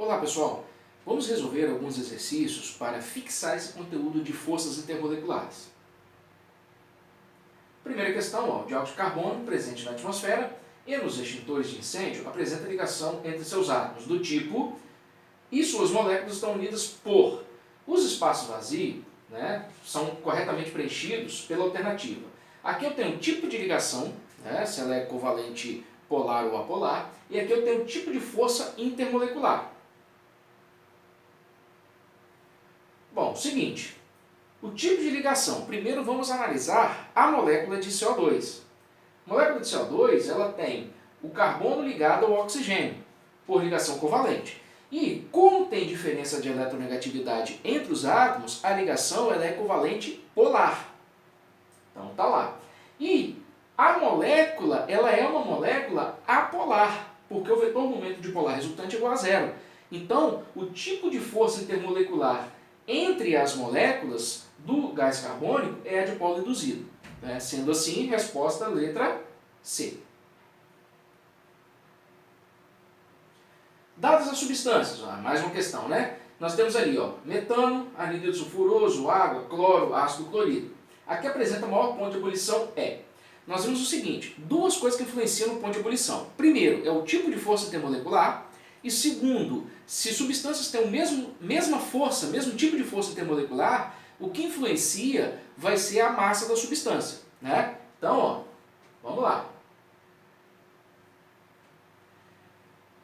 Olá pessoal, vamos resolver alguns exercícios para fixar esse conteúdo de forças intermoleculares. Primeira questão, o dióxido de carbono presente na atmosfera e nos extintores de incêndio apresenta ligação entre seus átomos do tipo e suas moléculas estão unidas por. Os espaços vazios são corretamente preenchidos pela alternativa. Aqui eu tenho um tipo de ligação, se ela é covalente polar ou apolar, e aqui eu tenho um tipo de força intermolecular. Bom, seguinte, o tipo de ligação. Primeiro vamos analisar a molécula de CO2. A molécula de CO2 ela tem o carbono ligado ao oxigênio, por ligação covalente. E como tem diferença de eletronegatividade entre os átomos, a ligação ela é covalente polar. Então tá lá. E a molécula ela é uma molécula apolar, porque o vetor momento dipolar resultante é igual a zero. Então, o tipo de força intermolecular entre as moléculas do gás carbônico é a dipolo induzido. Sendo assim, resposta letra C. Dadas as substâncias, mais uma questão, Nós temos ali, metano, anidrido sulfuroso, água, cloro, ácido clorídrico. Aqui apresenta o maior ponto de ebulição Nós vemos o seguinte, duas coisas que influenciam no ponto de ebulição. Primeiro, é o tipo de força intermolecular. E segundo, se substâncias têm mesma força, mesmo tipo de força intermolecular, o que influencia vai ser a massa da substância. Então, vamos lá.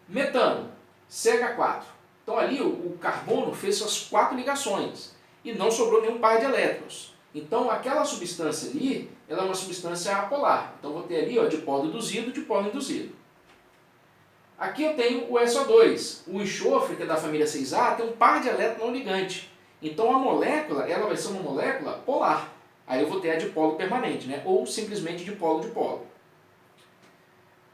Metano, CH4. Então ali o carbono fez suas 4 ligações e não sobrou nenhum par de elétrons. Então aquela substância ali, ela é uma substância apolar. Então vou ter ali dipolo induzido, dipolo induzido. Aqui eu tenho o SO2. O enxofre, que é da família 6A, tem um par de elétrons não ligante. Então a molécula, ela vai ser uma molécula polar. Aí eu vou ter a dipolo permanente, ou simplesmente dipolo-dipolo.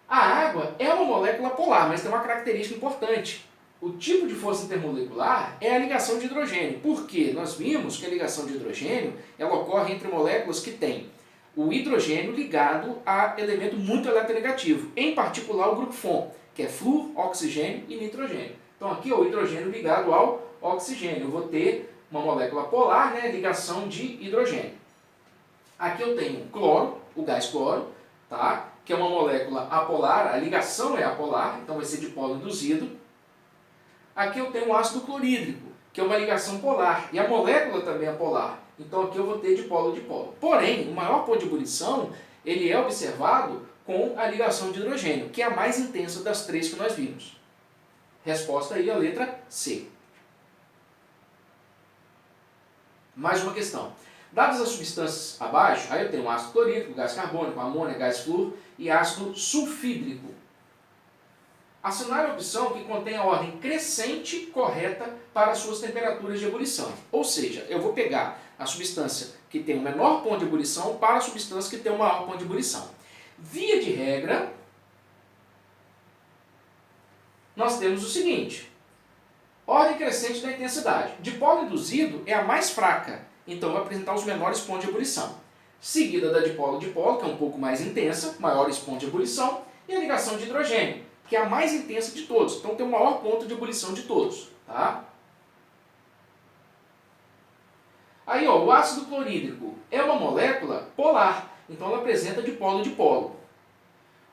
A água é uma molécula polar, mas tem uma característica importante. O tipo de força intermolecular é a ligação de hidrogênio. Por quê? Nós vimos que a ligação de hidrogênio ela ocorre entre moléculas que têm o hidrogênio ligado a elemento muito eletronegativo, em particular o grupo FON, que é flúor, oxigênio e nitrogênio. Então aqui o hidrogênio ligado ao oxigênio. Eu vou ter uma molécula polar, ligação de hidrogênio. Aqui eu tenho cloro, o gás cloro, que é uma molécula apolar, a ligação é apolar, então vai ser dipolo induzido. Aqui eu tenho o ácido clorídrico, que é uma ligação polar, e a molécula também é polar. Então aqui eu vou ter dipolo-dipolo. Porém, o maior ponto de ebulição, ele é observado com a ligação de hidrogênio, que é a mais intensa das 3 que nós vimos. Resposta aí, a letra C. Mais uma questão. Dadas as substâncias abaixo, aí eu tenho ácido clorídrico, gás carbônico, amônia, gás flúor e ácido sulfídrico. Assinale a opção que contém a ordem crescente correta para as suas temperaturas de ebulição. Ou seja, eu vou pegar a substância que tem o menor ponto de ebulição para a substância que tem o maior ponto de ebulição. Via de regra, nós temos o seguinte, ordem crescente da intensidade. Dipolo induzido é a mais fraca, então vai apresentar os menores pontos de ebulição. Seguida da dipolo-dipolo, que é um pouco mais intensa, maiores pontos de ebulição, e a ligação de hidrogênio, que é a mais intensa de todos, então tem o maior ponto de ebulição de todos. Aí o ácido clorídrico é uma molécula polar, então ela apresenta dipolo-dipolo.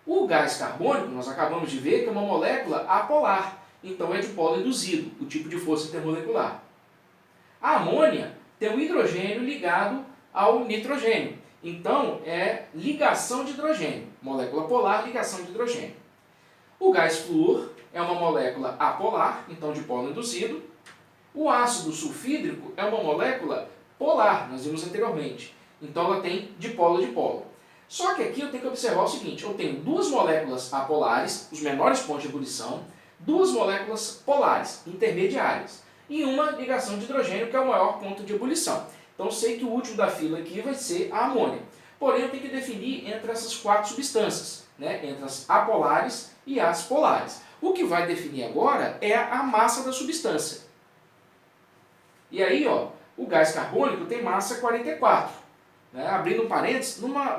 O gás carbônico, nós acabamos de ver que é uma molécula apolar, então é dipolo induzido, o tipo de força intermolecular. A amônia tem o hidrogênio ligado ao nitrogênio, então é ligação de hidrogênio, molécula polar, ligação de hidrogênio. O gás flúor é uma molécula apolar, então dipolo induzido. O ácido sulfídrico é uma molécula polar, nós vimos anteriormente, então ela tem dipolo-dipolo. Só que aqui eu tenho que observar o seguinte, eu tenho duas moléculas apolares, os menores pontos de ebulição, duas moléculas polares, intermediárias, e uma ligação de hidrogênio, que é o maior ponto de ebulição. Então eu sei que o último da fila aqui vai ser a amônia. Porém, eu tenho que definir entre essas 4 substâncias, entre as apolares e as polares. O que vai definir agora é a massa da substância. E aí, o gás carbônico tem massa 44. Abrindo um parênteses, na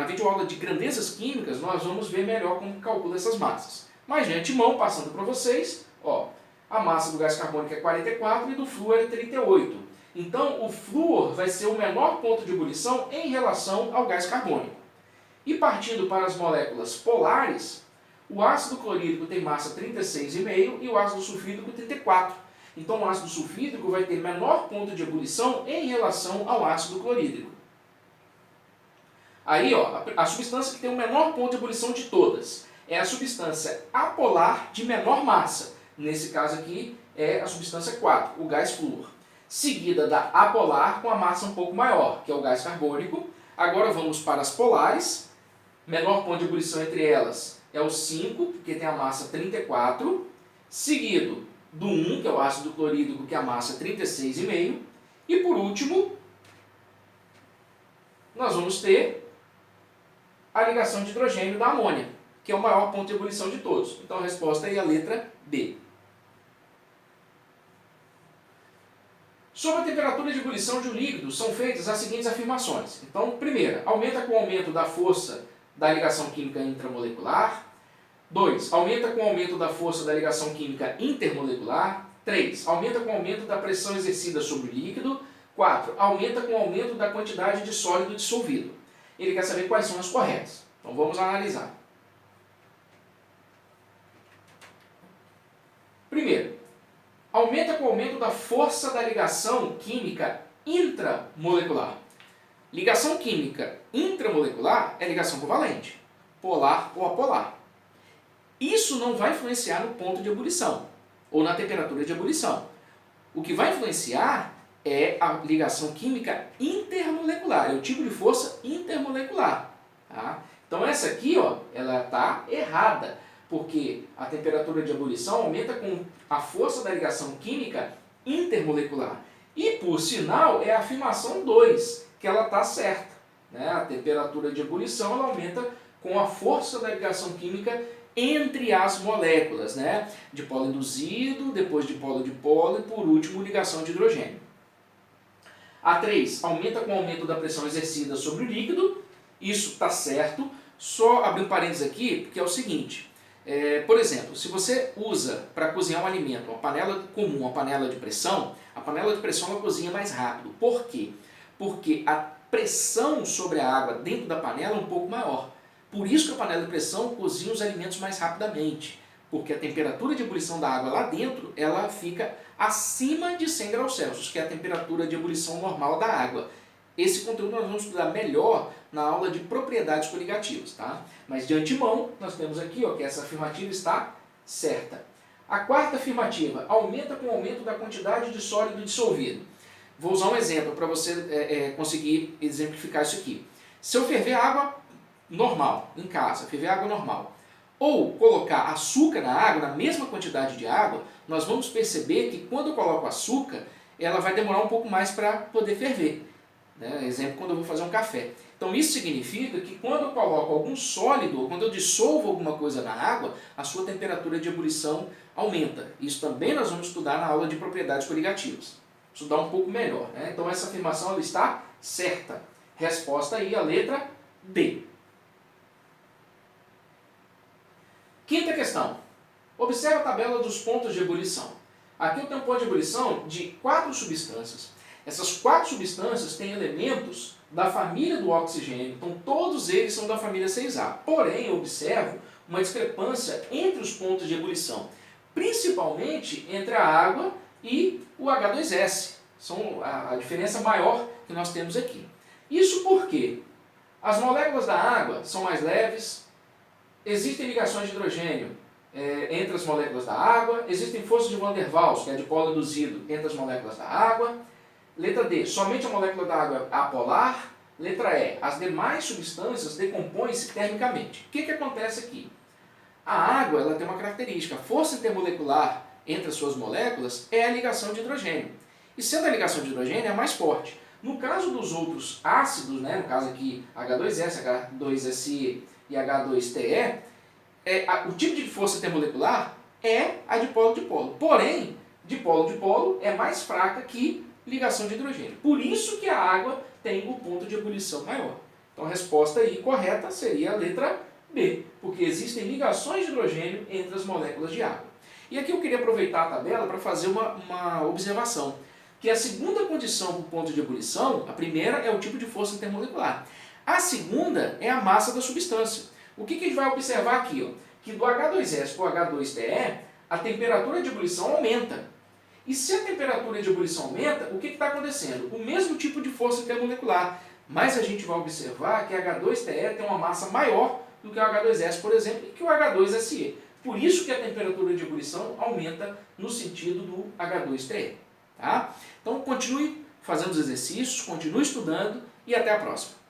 videoaula de grandezas químicas, nós vamos ver melhor como calcula essas massas. Mas de antemão, passando para vocês, Ó, a massa do gás carbônico é 44 e do flúor é 38. Então, o flúor vai ser o menor ponto de ebulição em relação ao gás carbônico. E partindo para as moléculas polares, o ácido clorídrico tem massa 36,5 e o ácido sulfídrico 34. Então, o ácido sulfídrico vai ter menor ponto de ebulição em relação ao ácido clorídrico. Aí, ó, a substância que tem o menor ponto de ebulição de todas é a substância apolar de menor massa. Nesse caso aqui é a substância 4, o gás flúor. Seguida da apolar com a massa um pouco maior, que é o gás carbônico. Agora vamos para as polares. Menor ponto de ebulição entre elas é o 5, porque tem a massa 34. Seguido do 1, que é o ácido clorídrico, que é a massa 36,5. E por último, nós vamos ter a ligação de hidrogênio da amônia, que é o maior ponto de ebulição de todos. Então a resposta é a letra B. Sobre a temperatura de ebulição de um líquido, são feitas as seguintes afirmações. Então, primeira, aumenta com o aumento da força da ligação química intramolecular. 2. Aumenta com o aumento da força da ligação química intermolecular. 3. Aumenta com o aumento da pressão exercida sobre o líquido. 4. Aumenta com o aumento da quantidade de sólido dissolvido. Ele quer saber quais são as corretas. Então vamos analisar. Primeiro, aumenta com o aumento da força da ligação química intramolecular. Ligação química intramolecular é ligação covalente, polar ou apolar. Isso não vai influenciar no ponto de ebulição ou na temperatura de ebulição. O que vai influenciar é a ligação química intermolecular, é o tipo de força intermolecular. Tá? Então essa aqui, ó, ela está errada, porque a temperatura de ebulição aumenta com a força da ligação química intermolecular. E, por sinal, é a afirmação 2, que ela está certa. Né? A temperatura de ebulição ela aumenta com a força da ligação química entre as moléculas, né? Dipolo induzido, depois dipolo e por último ligação de hidrogênio. A 3 aumenta com o aumento da pressão exercida sobre o líquido, isso está certo, só abrir um parênteses aqui, porque é o seguinte, por exemplo, se você usa para cozinhar um alimento uma panela comum, uma panela de pressão, a panela de pressão ela cozinha mais rápido. Por quê? Porque a pressão sobre a água dentro da panela é um pouco maior. Por isso que a panela de pressão cozinha os alimentos mais rapidamente, porque a temperatura de ebulição da água lá dentro ela fica acima de 100 graus Celsius, que é a temperatura de ebulição normal da água. Esse conteúdo nós vamos estudar melhor na aula de propriedades coligativas, tá? Mas de antemão, nós temos aqui ó, que essa afirmativa está certa. A quarta afirmativa, aumenta com o aumento da quantidade de sólido dissolvido. Vou usar um exemplo para você conseguir exemplificar isso aqui. Se eu ferver água normal, em casa, ferver água normal, ou colocar açúcar na água, na mesma quantidade de água, nós vamos perceber que quando eu coloco açúcar, ela vai demorar um pouco mais para poder ferver. Né? Exemplo, quando eu vou fazer um café. Então isso significa que quando eu coloco algum sólido, ou quando eu dissolvo alguma coisa na água, a sua temperatura de ebulição aumenta. Isso também nós vamos estudar na aula de propriedades coligativas. Estudar um pouco melhor. Né? Então essa afirmação ela está certa. Resposta aí, a letra B. Quinta questão. Observe a tabela dos pontos de ebulição. Aqui eu tenho um ponto de ebulição de 4 substâncias. Essas 4 substâncias têm elementos da família do oxigênio, então todos eles são da família 6A. Porém, eu observo uma discrepância entre os pontos de ebulição, principalmente entre a água e o H2S. São a diferença maior que nós temos aqui. Isso porque as moléculas da água são mais leves, existem ligações de hidrogênio entre as moléculas da água, existem forças de Van der Waals, que é dipolo induzido entre as moléculas da água. Letra D, somente a molécula da água é apolar. Letra E, as demais substâncias decompõem-se termicamente. O que acontece aqui? A água ela tem uma característica, a força intermolecular entre as suas moléculas é a ligação de hidrogênio. E sendo a ligação de hidrogênio é a mais forte. No caso dos outros ácidos, né, no caso aqui H2S, H2SE e H2TE, o tipo de força intermolecular é a dipolo-dipolo. Porém, dipolo-dipolo é mais fraca que ligação de hidrogênio. Por isso que a água tem o ponto de ebulição maior. Então a resposta aí correta seria a letra B, porque existem ligações de hidrogênio entre as moléculas de água. E aqui eu queria aproveitar a tabela para fazer uma observação, que a segunda condição para o ponto de ebulição, a primeira é o tipo de força intermolecular. A segunda é a massa da substância. O que a gente vai observar aqui? Ó? Que do H2S para o H2TE, a temperatura de ebulição aumenta. E se a temperatura de ebulição aumenta, o que está acontecendo? O mesmo tipo de força intermolecular, mas a gente vai observar que H2TE tem uma massa maior do que o H2S, por exemplo, e que o H2SE. Por isso que a temperatura de ebulição aumenta no sentido do H2TE. Tá? Então continue fazendo os exercícios, continue estudando e até a próxima.